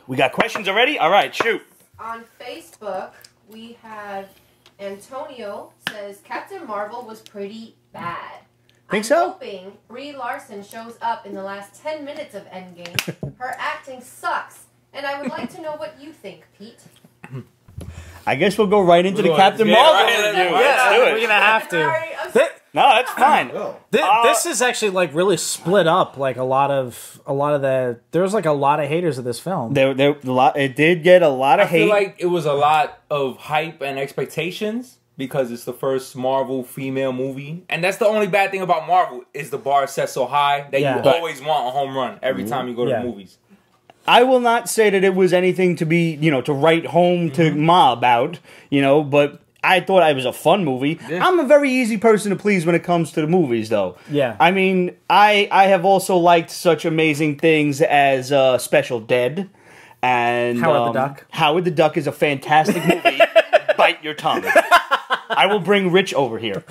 We got questions already? All right, shoot. On Facebook, we have Antonio says Captain Marvel was pretty bad. Think so? I'm hoping Brie Larson shows up in the last 10 minutes of Endgame. Her acting sucks. And I would like to know what you think, Pete. I guess we'll go right into the Captain Marvel review. Yeah, Let's do it. we're gonna have to. Sorry, No, that's fine. This is actually like really split up. Like a lot of there's like a lot of haters of this film. It did get a lot of hate. I feel like it was a lot of hype and expectations because it's the first Marvel female movie, and that's the only bad thing about Marvel is the bar set so high that you always want a home run every time you go to the movies. I will not say that it was anything to be, to write home to Ma about, but I thought it was a fun movie. Yeah. I'm a very easy person to please when it comes to the movies, though. Yeah. I mean, I have also liked such amazing things as Special Dead and Howard the Duck. Howard the Duck is a fantastic movie. Bite your tongue. I will bring Rich over here.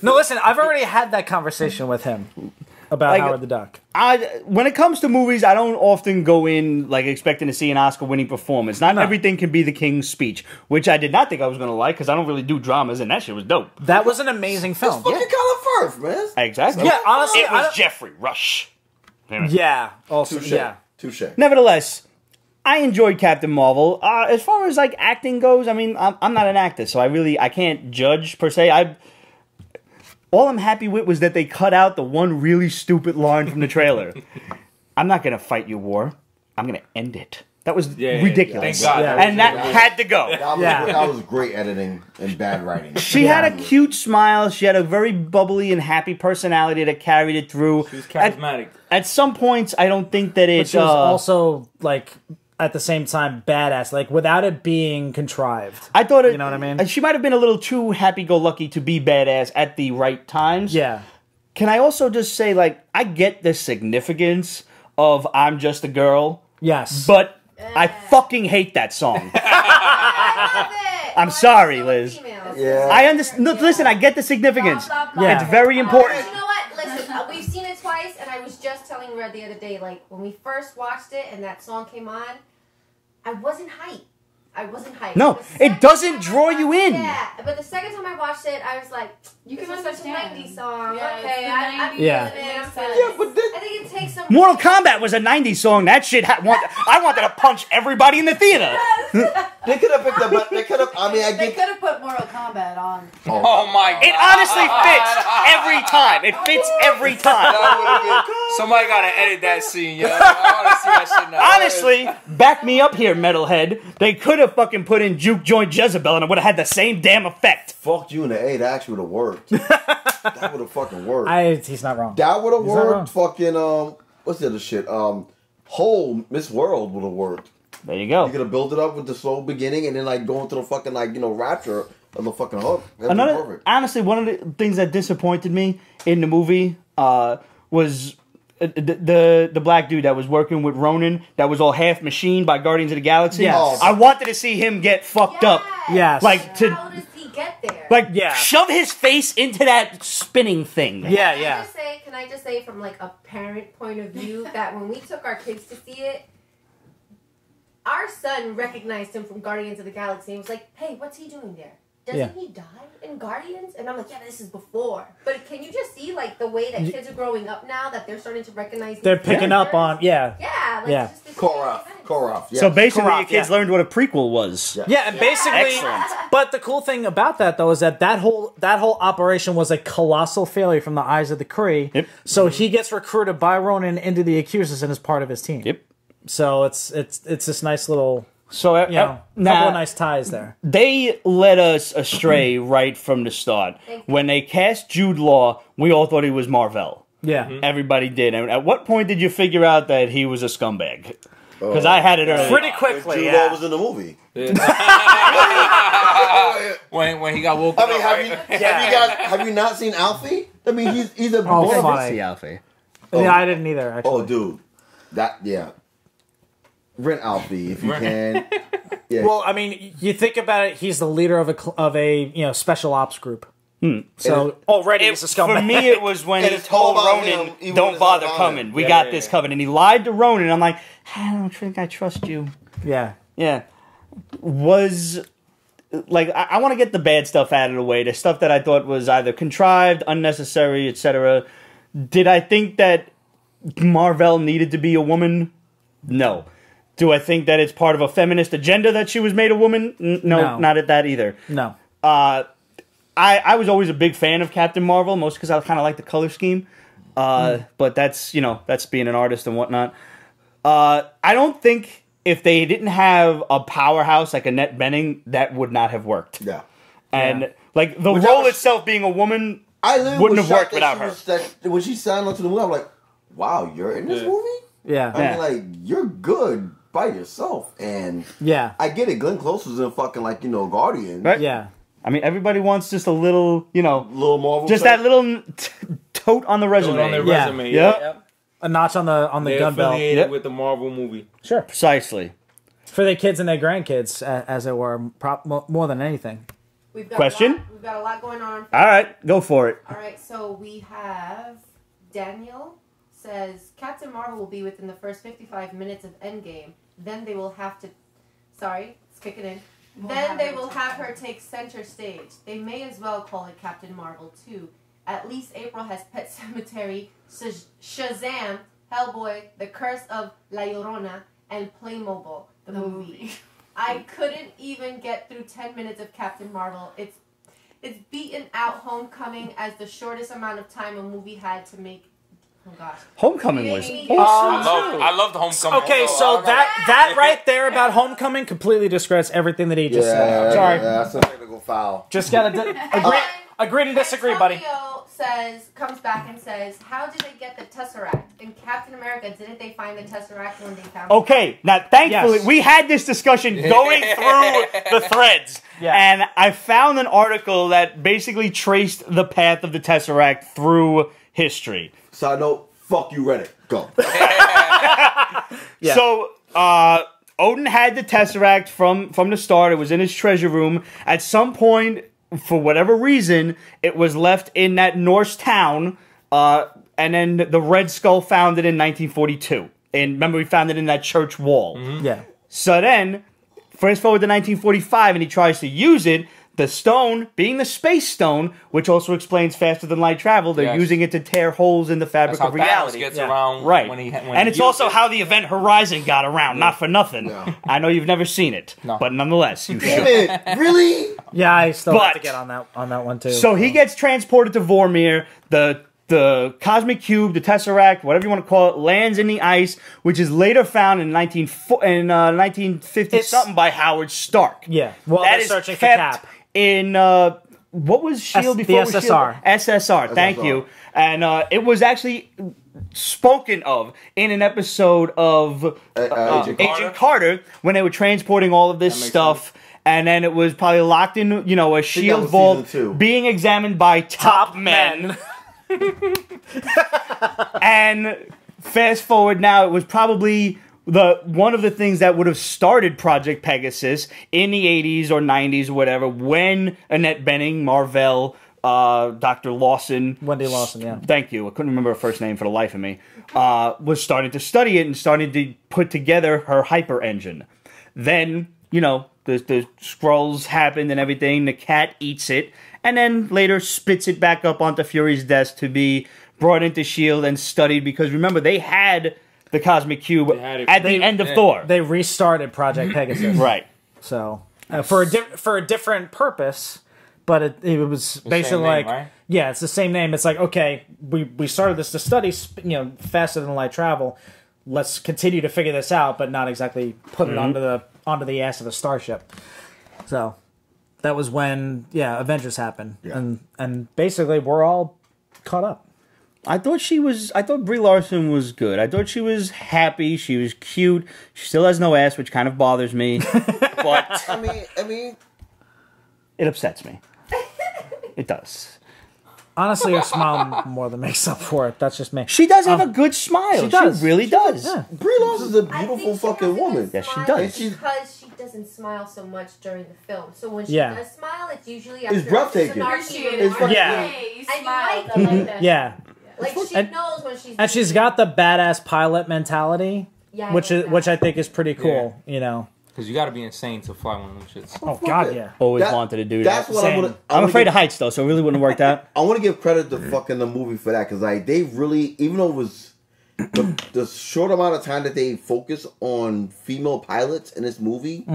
No, listen, I've already had that conversation with him about Howard the Duck. When it comes to movies, I don't often go in expecting to see an Oscar-winning performance. Not everything can be the King's Speech, which I did not think I was going to like because I don't really do dramas, and that shit was dope. That was an amazing film. It's fucking Colin Firth, man. Exactly. Yeah, honestly, it was Jeffrey Rush. Yeah. Also, Touche. Nevertheless, I enjoyed Captain Marvel. As far as acting goes, I mean, I'm not an actor, so I can't judge per se. All I'm happy with was that they cut out the one really stupid line from the trailer. I'm not going to fight your war. I'm going to end it. That was ridiculous. Thank God. And that had to go. That was great editing and bad writing. She had a cute smile. She had a very bubbly and happy personality that carried it through. She was charismatic. At some points, I don't think that it... But she was also, at the same time, badass, without it being contrived. I thought it, you know what I mean? She might have been a little too happy-go-lucky to be badass at the right times. Yeah. Can I also just say, I get the significance of I'm Just a Girl. Yes. But I fucking hate that song. I love it. I'm sorry, Liz. Yeah. I understand. No, listen, I get the significance. Blah, blah, blah. Yeah. It's very important. You know what? Listen, we've seen it twice, and I was just telling Red the other day, when we first watched it and that song came on, I wasn't hyped. No, it doesn't draw you in. Yeah, but the second time I watched it, I was like, You can this is such a understand. 90s song. Yeah, Okay, it's the 90s. Yeah. I'm Yeah, feeling but it. I think it takes some... Mortal Kombat was a 90s song. That shit, I wanted to punch everybody in the theater. They could have picked up. They could have. I mean, I They get. could have put Mortal Kombat on. Oh my God. It honestly fits every time. It fits every time. Somebody gotta edit that scene, yo. I wanna see that shit now. Honestly, back me up here, metalhead. They could have fucking put in Juke Joint Jezebel and it would have had the same damn effect. Fuck you in the A. That actually would have worked. That would have fucking worked. He's not wrong. That would have He's not wrong. worked. Fucking what's the other shit? Whole Miss World would have worked. There you go. You could have built it up with the slow beginning and then go into the fucking rapture of the fucking hook. That'd be perfect. Honestly, one of the things that disappointed me in the movie was the black dude that was working with Ronan that was all half machined by Guardians of the Galaxy. Yes. I wanted to see him get fucked up. Yes. How does he get there? Shove his face into that spinning thing. Yeah. Can I just say from a parent point of view that when we took our kids to see it, our son recognized him from Guardians of the Galaxy and was like, hey, what's he doing there? Doesn't he die in Guardians? And I'm like, yeah, this is before. But can you just see the way that kids are growing up now that they're starting to recognize They're picking up on, Yeah. Yeah. Korra. Yes. So basically, Korra, your kids learned what a prequel was. Yeah, and basically, Excellent. But the cool thing about that though is that whole operation was a colossal failure from the eyes of the Kree. Yep. So he gets recruited by Ronan into the Accusers and is part of his team. Yep. So it's this nice little So couple of nice ties there. They led us astray right from the start. When they cast Jude Law, we all thought he was Mar-Vell. Yeah. Everybody did. And at what point did you figure out that he was a scumbag? Because I had it early. Pretty quickly. Jude Law was in the movie. when he got woken I mean, have you not seen Alfie? I mean, he's a funny. Alfie. Yeah, I didn't either. Actually. Oh, dude, rent Alfie if you can. Yeah. Well, I mean, you think about it. He's the leader of a special ops group. So already it's a scumbag. For me, it was when And he it's all told about Ronan, him, even when "Don't it's bother not about coming. him." We Yeah, got yeah, this yeah. covered." And he lied to Ronan. I'm like, I don't think I trust you. Yeah. Yeah. Was like I want to get the bad stuff out of the way. The stuff that I thought was either contrived, unnecessary, etc. Did I think that Mar-Vell needed to be a woman? No. Do I think that it's part of a feminist agenda that she was made a woman? No, not at that either. No. I was always a big fan of Captain Marvel, mostly because I kind of like the color scheme. But that's, that's being an artist and whatnot. I don't think if they didn't have a powerhouse like Annette Bening, that would not have worked. Yeah. And, like, the Which role itself being a woman I literally wouldn't was have worked shocked without that her. she was- that when she signed on to the movie, I'm like, wow, you're in this Yeah. movie? Yeah. I mean, like, you're good by yourself. And Yeah. I get it. Glenn Close was in fucking, like, Guardian. Right? Yeah. I mean, everybody wants just a little, Little Marvel. just type. that little tote on the resume. On their Yeah. resume. Yep. Yeah. A notch on the They're gun belt. affiliated Yep. with the Marvel movie. Sure. Precisely. For their kids and their grandkids, as it were, more than anything. We've got Question? We've got a lot going on. All right, go for it. All right, so we have Daniel says Captain Marvel will be within the first 55 minutes of Endgame. Then they will have to. Sorry, it's kicking in. Then they will have her take center stage. They may as well call it Captain Marvel 2. At least April has Pet Cemetery, Shazam, Hellboy, The Curse of La Llorona, and Playmobil, the movie. I couldn't even get through 10 minutes of Captain Marvel. It's beaten out Homecoming as the shortest amount of time a movie had to make. Oh gosh. Homecoming was I awesome. I love the Homecoming. Okay, so that right there about Homecoming completely discredits everything that he just said. Sorry. Yeah, that's a technical foul. Just gotta agree to disagree, buddy. Antonio comes back and says, how did they get the Tesseract? In Captain America, didn't they find the Tesseract when they found it? Okay, now thankfully Yes. we had this discussion going through the threads, Yeah. and I found an article that basically traced the path of the Tesseract through history. Side note, fuck you, Reddit. Go. Yeah. So, Odin had the Tesseract from the start. It was in his treasure room. At some point, for whatever reason, it was left in that Norse town, and then the Red Skull found it in 1942. And remember, we found it in that church wall. Yeah. So then, fast forward to 1945, and he tries to use it. The stone, being the space stone, which also explains faster than light travel, they're Yes. using it to tear holes in the fabric That's how of reality. Thanos gets Yeah. around Right. when he and it's he also uses how the event Horizon got around, not for nothing. No. I know you've never seen it, No. but nonetheless, you Damn should. it. Really? Yeah, I still have to But- get on that one too. So he gets transported to Vormir, the Cosmic Cube, the Tesseract, whatever you want to call it, lands in the ice, which is later found in 1950-something by Howard Stark. Yeah. Well, That they're is searching for kept Cap. in what was Shield the before? it was SSR. SSR. SSR. Thank SSR. you. And it was actually spoken of in an episode of Agent Carter when they were transporting all of this makes stuff. And then it was probably locked in, a shield was vault, season 2. being examined by top men. And fast forward now, it was probably one of the things that would have started Project Pegasus in the 80s or 90s or whatever, when Annette Bening, Mar-Vell, Dr. Lawson, Wendy Lawson, yeah. Thank you. I couldn't remember her first name for the life of me. Was starting to study it and starting to put together her hyper engine. Then, the scrolls happened and everything. The cat eats it, and then later spits it back up onto Fury's desk to be brought into S.H.I.E.L.D. and studied. Because remember, they had the Cosmic Cube had it. at the end of Thor. They restarted Project Pegasus. Right. So for a different purpose, but it was basically same like name, right? yeah, it's the same name. It's like, okay, we started this to study faster than light travel. Let's continue to figure this out, but not exactly put it onto the ass of a starship. So that was when Avengers happened, and basically we're all caught up. I thought Brie Larson was good. I thought she was happy. She was cute. She still has no ass, which kind of bothers me. But I mean, it upsets me. It does. Honestly, her smile more than makes up for it. That's just me. She does have a good smile. she does. She really does. Yeah. Brie Larson's a I think beautiful she fucking has a good woman. Yes, she smile does. Because she doesn't smile so much during the film. So when she Yeah. does smile, it's usually It's after breathtaking. It's fucking- Yeah. Hey, you And you smiled. like it like that. Yeah. Like she And- knows when she's. And she's got the badass pilot mentality, Yeah, I which like is that. which I think is pretty cool. You know. Because you got to be insane to fly one of them shits. Oh God, yeah. Always That- wanted to do That's that. what Same. I'm gonna. I'm afraid of heights though, so it really wouldn't have worked out. I want to give credit to fucking the movie for that because like they really, even though it was the short amount of time that they focused on female pilots in this movie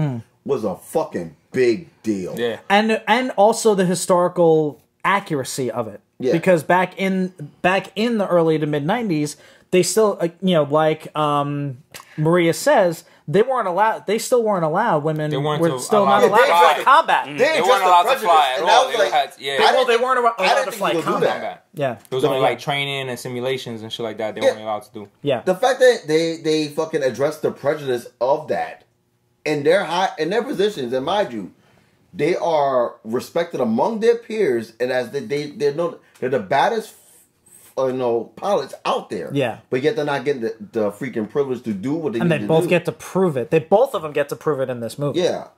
was a fucking big deal. Yeah. And also the historical accuracy of it. Yeah. Because back in the early to mid 90s, they still like Maria says, they still weren't allowed. Women They weren't were still not allowed allowed to to fly. fly combat. They weren't allowed to fly at all. They had, They weren't allowed I to didn't fly think you would do combat. that. Yeah. It was only like training and simulations and shit like that. They weren't allowed to do. Yeah. The fact that they fucking addressed the prejudice of that in their positions, and mind you, they are respected among their peers, and as they're the baddest pilots out there. Yeah. But yet they're not getting the freaking privilege to do what they And need they to both do. get to prove it. Both of them get to prove it in this movie. Yeah.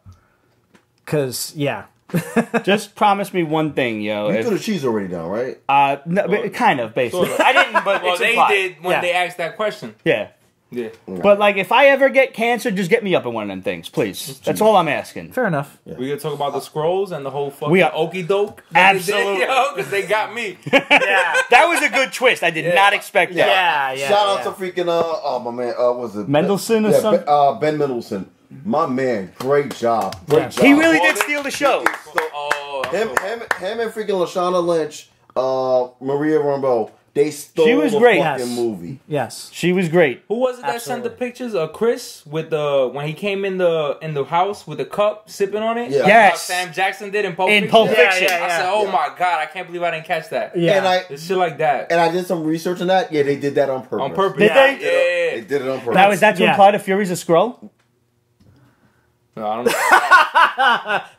Because, yeah. Just promise me one thing, yo. You threw the cheese already down, right? No, but kind of, basically. I didn't, but Well, it's they implied. did when Yeah. they asked that question. Yeah. Yeah. But, like, if I ever get cancer, just get me up in one of them things, please. That's all I'm asking. Fair enough. We gonna talk about the scrolls and the whole fucking We are- okey doke. Absolutely. Because they got me. Yeah. That was a good twist. I did not expect that. Yeah. Shout out to freaking my man, was it Mendelsohn or yeah, something? Ben Mendelsohn. My man, great job. Great Yeah. job. He really did steal the show. Him and freaking Lashana Lynch, Maria Rambeau, they stole She was the great. fucking Yes. movie. Yes. She was great. Who was it that sent the Absolutely. pictures of Chris with when he came in the house with the cup sipping on it? Yeah. Like Yes. how Sam Jackson did in Pulp In Fiction. Pulp Yeah, Fiction. yeah, I said, "Oh Yeah. my god, I can't believe I didn't catch that." Yeah. And It's shit like that I did some research on that. Yeah, they did that on purpose. on purpose. Did they? Yeah. They did it on purpose. Now, is that to Yeah. imply the Fury's a Skrull? No, I don't know.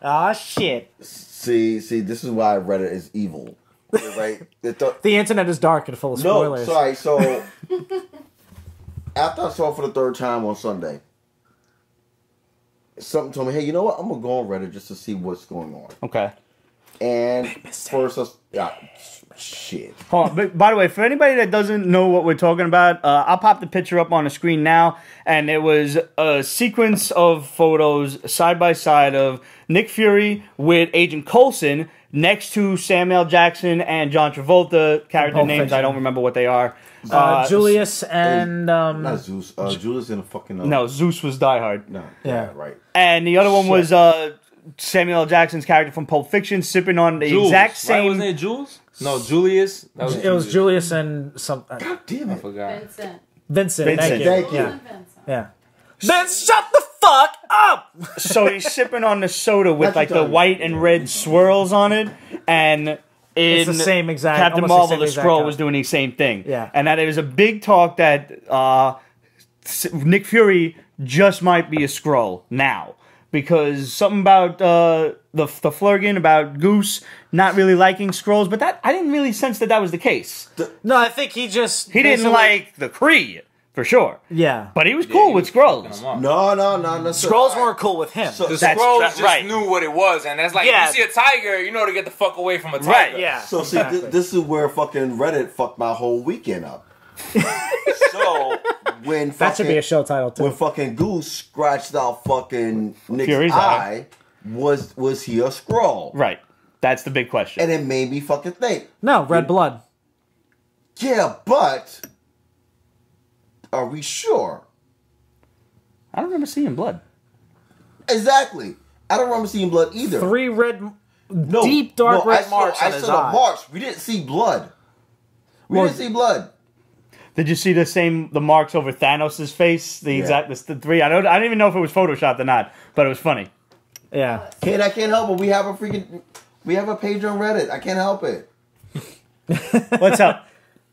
Ah, shit. See, this is why Reddit is evil, right? The internet is dark and full of No, spoilers. sorry. So after I saw it for the third time on Sunday, something told me, "Hey, you know what? I'm gonna go on Reddit just to see what's going on." Okay. And first, shit. Hold on. But by the way, for anybody that doesn't know what we're talking about, I'll pop the picture up on the screen now. And it was a sequence of photos side by side of Nick Fury with Agent Coulson next to Samuel Jackson and John Travolta. Character Pulp names, Fiction. I don't remember what they are. Julius and Not Zeus. Julius in a fucking. No, Zeus was Die Hard. No. Yeah. Right. And the other one was Samuel L. Jackson's character from Pulp Fiction sipping on the Jules, exact right? same... Wasn't it Jules? No, Julius. it was Julius and some Damn I it. forgot. Vincent. Vincent. Thank you. Thank you. Yeah. Vincent. Yeah. Then shut the fuck up. So he's sipping on the soda with That's like what the I'm white and red swirls on it, and It's the same exact. Captain almost Marvel, same the exact Skrull, cup. was doing the same thing. Yeah. And that it was a big talk that Nick Fury just might be a Skrull now. Because something about the Flurgan, about Goose not really liking Skrulls, but that I didn't really sense that was the case. No, I think he just He didn't basically- like the Kree, for sure. Yeah. But he was cool with Skrulls. No. Scrolls weren't cool with him. So, The That's Skrulls right. just knew what it was, and that's like Yeah. if you see a tiger, you know to get the fuck away from a tiger. Right, yeah. So see, this is where fucking Reddit fucked my whole weekend up. So when That should be a show title when too. fucking Goose scratched out fucking Nick's Fury's eye, was he a Skrull? Right. That's the big question. And it made me fucking think. No, Red Blood. Yeah, but are we sure? I don't remember seeing blood. Exactly. I don't remember seeing blood either. 3 red, No, deep dark no, red marks I on his saw eye. the marks. We didn't see blood. We Well, didn't see blood. Did you see the marks over Thanos' face? The three. I didn't even know if it was photoshopped or not, but it was funny. Yeah. I can't help it. We have a page on Reddit. I can't help it. What's up?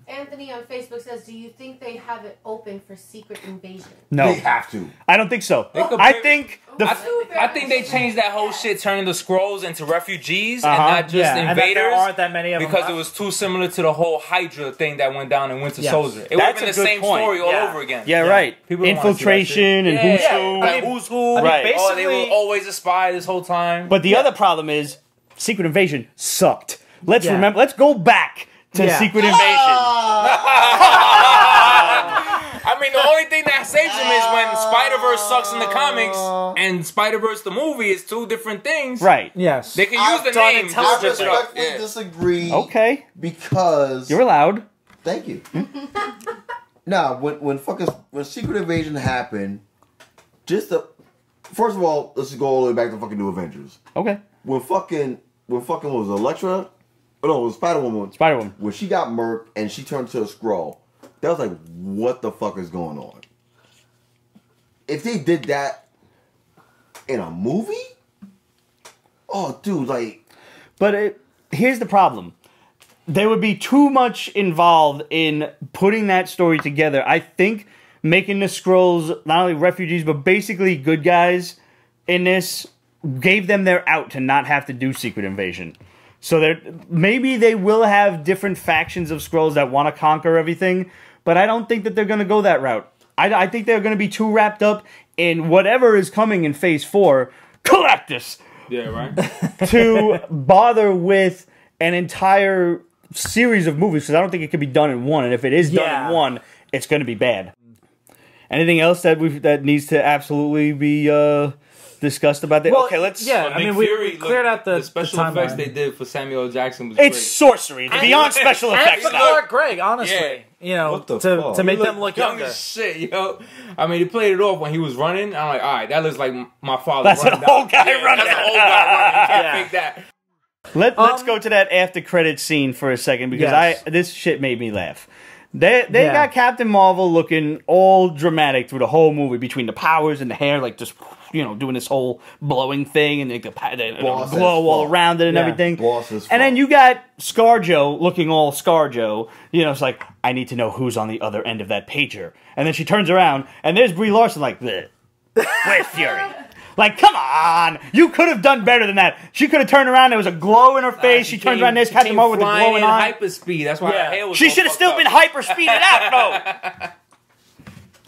Anthony on Facebook says, "Do you think they have it open for Secret Invasion?" No, They have to. I don't think so. They could I pivot- think I think they changed that whole shit, turning the Skrulls into refugees Uh-huh. and not just Yeah, and that invaders. there aren't that many of them because left. it was too similar to the whole Hydra thing that went down in Winter Yes. Soldier. It would have That's been a the good same point. story all Yeah. over again. yeah, Yeah. right. People don't wanna see that Infiltration shit. and who's Yeah. who. Like, who's who? Right. Oh, they were basically- always a spy this whole time. But the other problem is Secret Invasion sucked. Let's Yeah. remember. Let's go back to Yeah. Secret Invasion. I mean, the only thing that saves them is when Spider-Verse sucks in the comics and Spider-Verse the movie is two different things. Right. Yes. They can use the done name. I Just switch it up. respectfully Yeah. disagree. Okay. Because You're allowed. thank you. Now, when Secret Invasion happened, first of all, let's just go all the way back to fucking New Avengers. Okay. When fucking what was it, Elektra? Oh, no, it was Spider-Woman. Spider-Woman. When she got murked and she turned to a Skrull, that was like, what the fuck is going on? If they did that in a movie, oh, dude, like, But here's the problem. There would be too much involved in putting that story together. I think making the Skrulls not only refugees, but basically good guys in this gave them their out to not have to do Secret Invasion. So maybe they will have different factions of Skrulls that want to conquer everything, but I don't think that they're going to go that route. I think they're going to be too wrapped up in whatever is coming in Phase 4, Galactus, Yeah, right? to bother with an entire series of movies, because I don't think it could be done in one, and if it is done in one, it's going to be bad. Anything else that needs to absolutely be discussed about that? Well, okay, let's... yeah. But I mean, Nick we Fury, cleared out the special the effects timeline. they did for Samuel L. Jackson was It's great. sorcery. Beyond special And effects for now. Clark Gregg, honestly. Yeah. You know, What the to fuck? make He them look young younger. as shit, yo. I mean, he played it off when he was running. I'm like, all right, that looks like my father. That's an running old down. guy running. That's an old guy running. You can't Yeah. fake that. Let's go to that after credit scene for a second, because Yes. this shit made me laugh. They Yeah. got Captain Marvel looking all dramatic through the whole movie, between the powers and the hair, like just doing this whole blowing thing, and the Boss glow as all fuck. around it and Yeah. everything. Boss as And then fuck. you got ScarJo looking all ScarJo. It's like, I need to know who's on the other end of that pager. And then she turns around, and there's Brie Larson like, bleh. Where's Fury? Like, come on! You could have done better than that. She could have turned around, there was a glow in her face, she turned around, there's Captain Marvel with the glowing eye. Hyperspeed. That's why her hair was She all should have fucked still up. been hyper speeded out, though!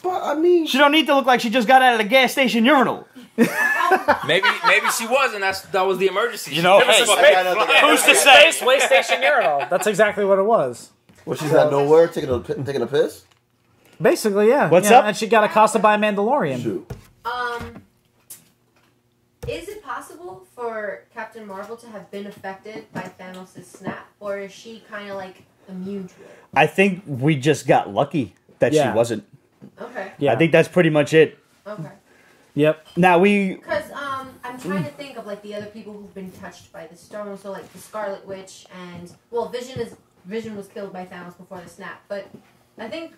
but I mean, She don't need to look like she just got out of the gas station urinal. Maybe she was, and that was the emergency. You know, She hey, was I got another guy. who's to say? Space way station urinal. That's exactly what it was. well, she's not nowhere taking a piss. Basically, yeah. What's Yeah, up? And she got accosted by a Mandalorian. Shoot. Is it possible for Captain Marvel to have been affected by Thanos' snap, or is she kind of like immune to it? I think we just got lucky that Yeah. she wasn't. Okay. Yeah. I think that's pretty much it. Okay. Yep. Now we... Because I'm trying to think of like the other people who've been touched by the stone. So like the Scarlet Witch and Vision was killed by Thanos before the snap, but I think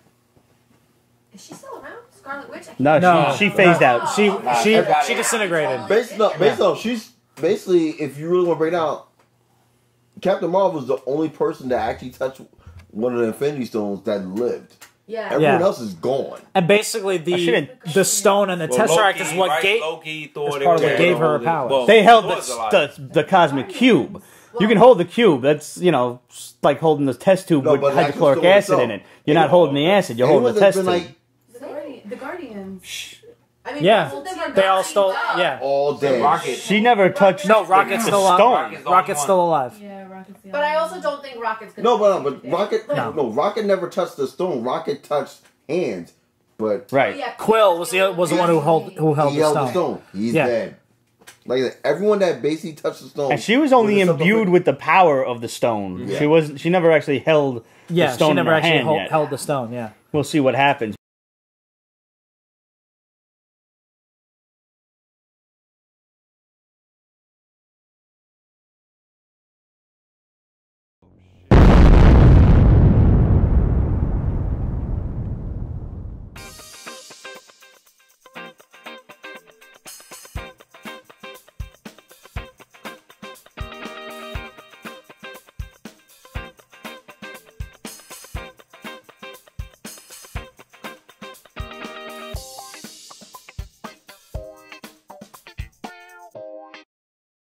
is she still around? Scarlet Witch? I can't No. she phased out. She everybody- she disintegrated. Based on she's basically, if you really want to break down, Captain Marvel is the only person that actually touched one of the Infinity Stones that lived. Yeah. Everyone Yeah. else is gone. And basically the stone and the Tesseract is what right? gave Loki, Thor, is part of they what were gave her her holding- powers. well, They held Thor's alive. the cosmic cube. You can hold the cube. That's, like holding the test tube No, with but the actual hydrochloric stone acid in itself. it. You're not holding the acid, you're holding the Anyone that's test been tube. The Guardians. I mean, Yeah. most of them are They all not stole. dead. Yeah. all dead. Rocket. She never touched No, Rocket's the still alive. stone. Rocket's the only Rocket's one. still alive. Yeah, Rocket's the But I only also one. don't think Rocket's gonna. But be Rocket, dead. No. Rocket never touched the stone. Rocket touched hands, but Right. Yeah, Quill was the one who held he the held stone. the stone. He's Yeah. dead. Like I said, everyone that basically touched the stone, And she was only with the imbued with the power of the stone. Yeah. She never actually held the Yeah, stone she never in her actually hand yet. held the stone. Yeah. We'll see what happens.